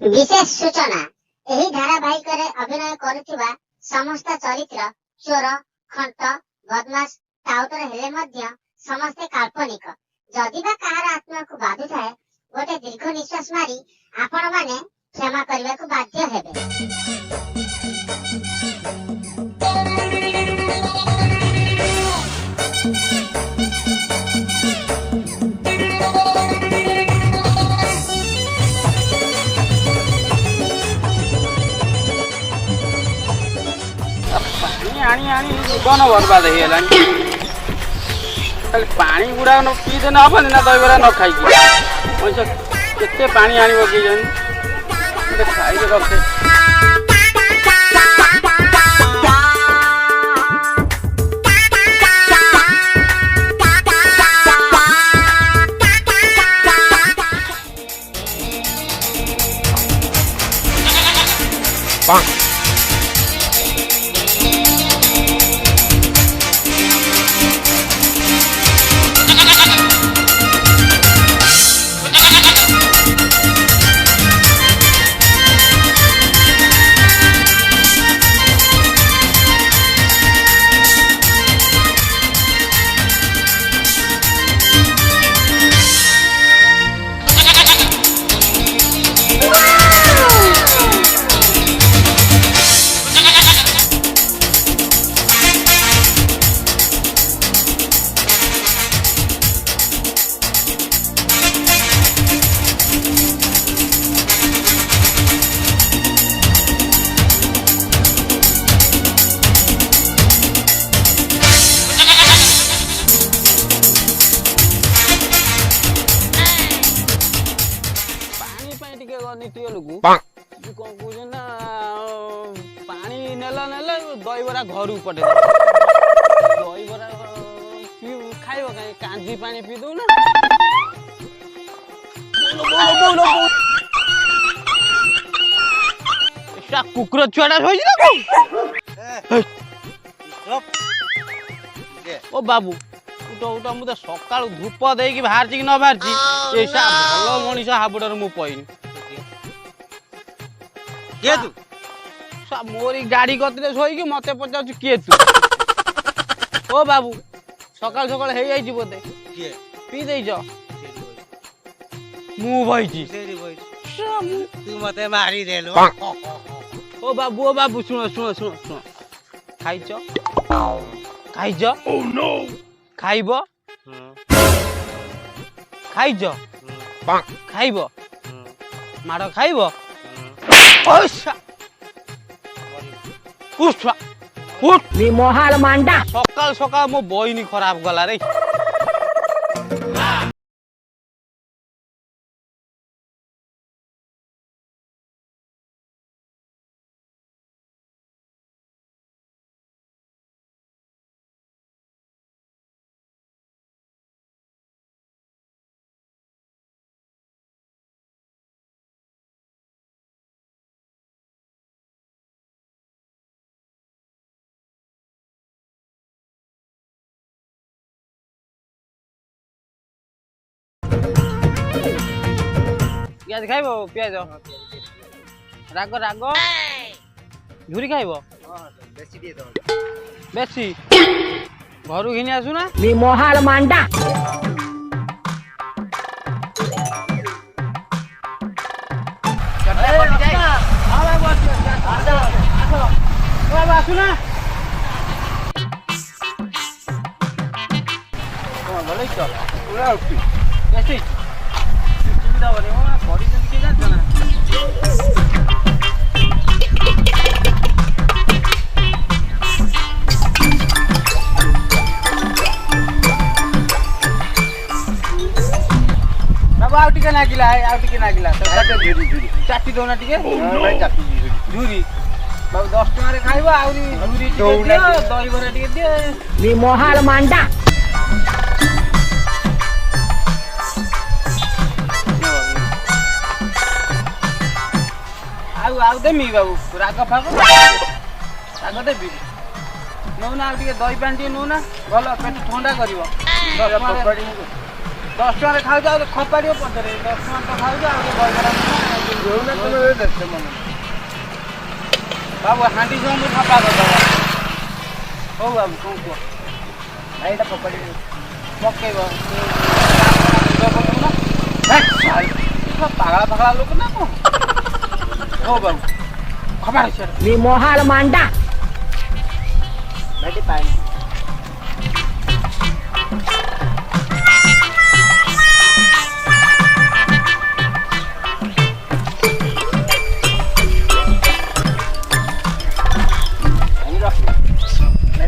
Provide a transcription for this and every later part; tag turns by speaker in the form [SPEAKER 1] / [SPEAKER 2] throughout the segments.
[SPEAKER 1] विशेष सूचना एही धारावाहिक रे अभिनय करुथिबा समस्त चरित्र चोर खंट बदमाश टाउटर हेले मध्य समस्ते काल्पनिक जदिबा कहार आत्मा को बाधु थाए गोटे दीर्घ निश्वास मारी आपण माने क्षमा करबा को बाध्य हेबे।
[SPEAKER 2] आनी आनी जीवन बर्बाद हो गला खाली पानी गुड़ा न पीदे ना हम ना दहीबरा न खाई मनुष्य केते पानी आनिब कि जन खाई रखे पानी नेला नेला दहीबरा घर पटे दहीबरा खाइब कहीं कांजी पानी पी दो ना कुकुर छुआटा ओ बाबू उठ उठ मुझे सकाल धूप दे बाहर कि न बाहर भल मनीष हाबुड़ मु पैनी किए तू मोरी गाड़ी गति शोक मत पचार किए तू ओ बाबू सकाल सकाल हो जाइए बोधे पी देच मु बही
[SPEAKER 3] तू मत मारी देलु
[SPEAKER 2] ओ बाबू सुन सुन सुन सुन खाइच खाइच ओह नो खाइब खाइच खाइब माड़ खाइब
[SPEAKER 1] मोहाल मांडा
[SPEAKER 2] सकाल सकाल मो बहिनी खराब गला रे पियाज खाइब पियाज राग राग झुरी खाइब बेसी घर घिनी आसु ना
[SPEAKER 1] मोहाल मांडा
[SPEAKER 2] आसु ना भले चल बेसी सुविधा बने किए जान ना बाबू आउटे नागिला चाटी दौना टे झुरी बाबू 10 टकर खाइब झुरी दहीबरा टे दिए
[SPEAKER 1] मोहाल मांडा
[SPEAKER 2] आउ देमी बाबू राग फाग राग देवी नौना दही पानी टे नौना भल पेट ठंडा कर 10 ଟଙ୍କାରେ ଖାଉଛ ଆଉ ଖପାଡ଼ିବ ପଛରେ 10 ଟଙ୍କା ତ ଖାଉଛ ଆଉ ବାବୁ ହାଣ୍ଡି ସବୁ ସଫା କରିଦେବ। ହଉ ବାବୁ କ'ଣ କୁହ
[SPEAKER 3] ଏଇଟା ପକଡ଼ି
[SPEAKER 2] ପକେଇବ ପାଗଳା ପାଗଳା ଲୋକ ନା କ'ଣ? ହଉ ବାବୁ ଖବର
[SPEAKER 1] मी मोहाल मांडा
[SPEAKER 3] ଭାଇଟି ପାଣି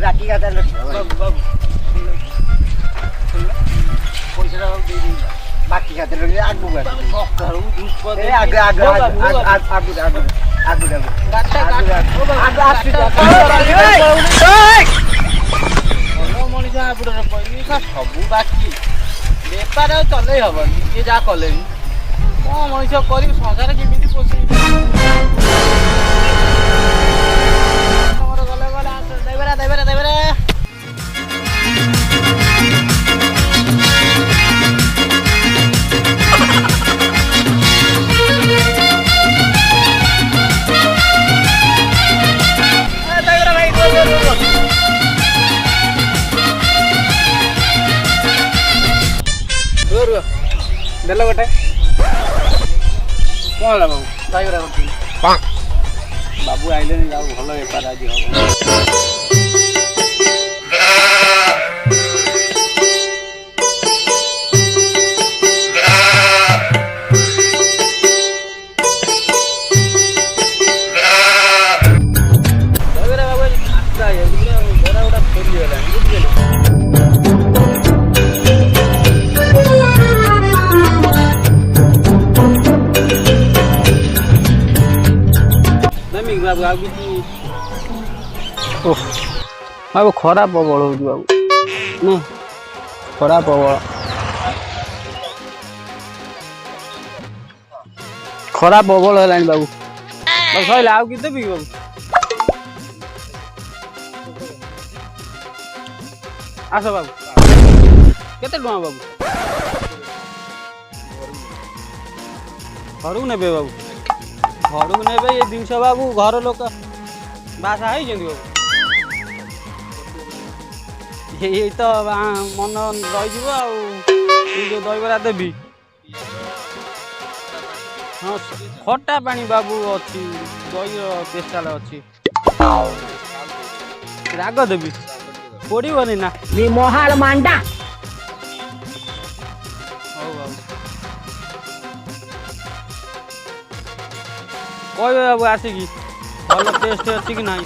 [SPEAKER 3] ରାତି ଗାତା
[SPEAKER 2] ବାବୁ ବାବୁ
[SPEAKER 3] ପଇସାଟା ଦେଇଦେଇ ବାକି ଖାତେ ରଖି ଆଗକୁ
[SPEAKER 2] ସକାଳୁ ଧୂପ
[SPEAKER 3] ଆଗ ଆଗ
[SPEAKER 2] ମଣିଷ ଆବୁଡରେ ପଇସା ସବୁ ବାକି ବେପାର ଆଉ ଚଲେଇ ହବନି ଯିଏ ଯାହା କଲେଣି କ'ଣ ମଣିଷ କରିବି ସଂସାର କେମିତି ପୋଷେଇବି ତମର ଗଲେ ଗଲେ ଦେବେରା ଦେଲ ଗୋଟେ କ'ଣ ହେଲା ବାବୁ ଦହିବରା କରିଥିଲି ବାବୁ ଆଇଲେଣି ଯାଉ ଭଲ ବେପାର ଆଜି ହବ ଦହିବରା ବାବୁ ଆସ୍ତା ହେଇଯାଉଛି ବରା ଗୁଡ଼ା ଫେରିଗଲାଣି ବୁଝିପାରିଲେ ବାବୁ ଆଉ କିଛି ବାବୁ ଖରା ପ୍ରବଳ ହଉଛି ବାବୁ ନା ଖରା ପ୍ରବଳ ହେଲାଣି ବାବୁ ସରିଲା ଆଉ କିଛି ଦେବି ବାବୁ ଆସ ବାବୁ କେତେ ଟଙ୍କା ବାବୁ ଘରକୁ ନେବେ ବାବୁ ଘରକୁ ନେବେ ଏ ଜିନିଷ ବାବୁ ଘର ଲୋକ ବାସା ହେଇଛନ୍ତି ବାବୁ ଏଇ ତ ମନ ରହିଯିବ ଆଉ ଯେଉଁ ଦହିବରା ଦେବି ହଁ ଖଟା ପାଣି ବାବୁ ଅଛି ଦହିର ସ୍ପେଶାଲ ଅଛି ରାଗ ଦେବି ପୋଡ଼ିବନି ନା
[SPEAKER 1] मी मोहाल मांडा
[SPEAKER 2] ହଉ ବାବୁ କହିବେ ବାବୁ ଆସିକି ଭଲ ଟେଷ୍ଟ ଅଛି କି ନାହିଁ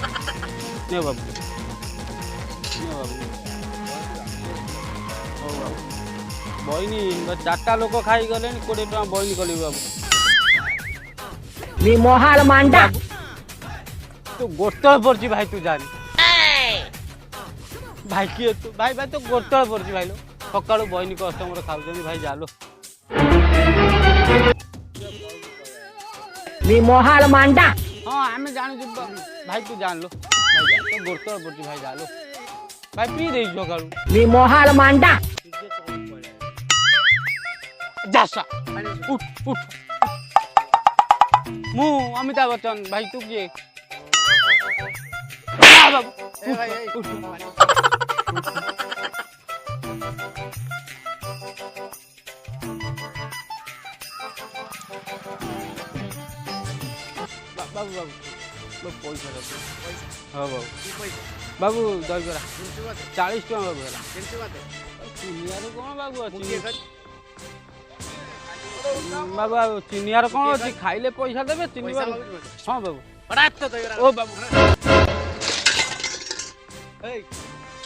[SPEAKER 2] ନେ ବାବୁ ହଉ ବାବୁ ବଇନି 4ଟା ଲୋକ ଖାଇଗଲେଣି 20 ଟଙ୍କା ବଇନି କଲି ବାବୁ
[SPEAKER 1] मी मोहाल मांडा
[SPEAKER 2] ତୁ ଗୋଟଳ ପଡୁଛି ଭାଇ ତୁ ଜାଣି ଭାଇ କିଏ ତୁ ଭାଇ ଭାଇ ତୁ ଗୋଟଳ ପଡୁଛି ଭାଇ ସକାଳୁ ବଇନି କଷ୍ଟମର ଖାଉଛନ୍ତି ଭାଇ ଜାଲୋ
[SPEAKER 1] मी मोहाल मांडा
[SPEAKER 2] हाँ आम जानू भाई तू जान लो भाई तो गोड़ पड़ी भाई जालो भाई पी दे सकालू
[SPEAKER 1] मी मोहाल मांडा
[SPEAKER 2] जासा उठ उठ मु अमिताभ बच्चन भाई तू किए बाबू उठ बाबू बाबू पैसा हाँ बाबू बाबू दहीबरा 40 टका बाबू है चिनियार कौन बाबू अच्छी बाबू चिनियार कौन अच्छी खाइले पैसा देवे चिनी हाँ बाबू ओ बाबू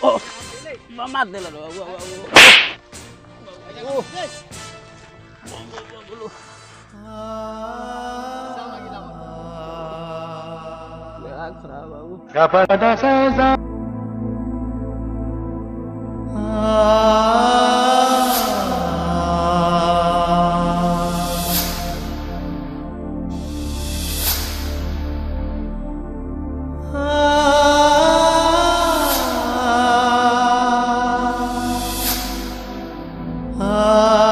[SPEAKER 2] ओ मामा देला बाबू बाबू खराब बाबू
[SPEAKER 4] Ah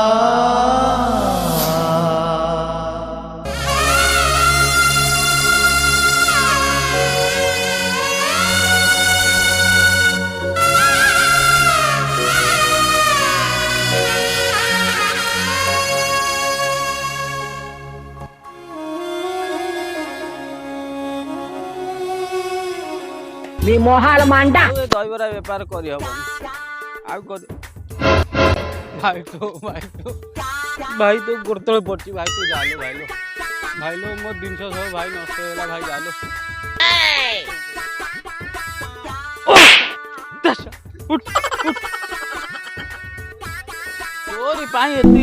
[SPEAKER 4] মহাল মান্ডা
[SPEAKER 2] দইবরা বেপার করি হবনি আর করি ভাই তো গোড়তলে পড়ছি ভাই তো জালো ভাইলো মোর জিনিস সব ভাই নষ্ট হয়ে গেল ভাই জালো উঠ তোরি পাই এতি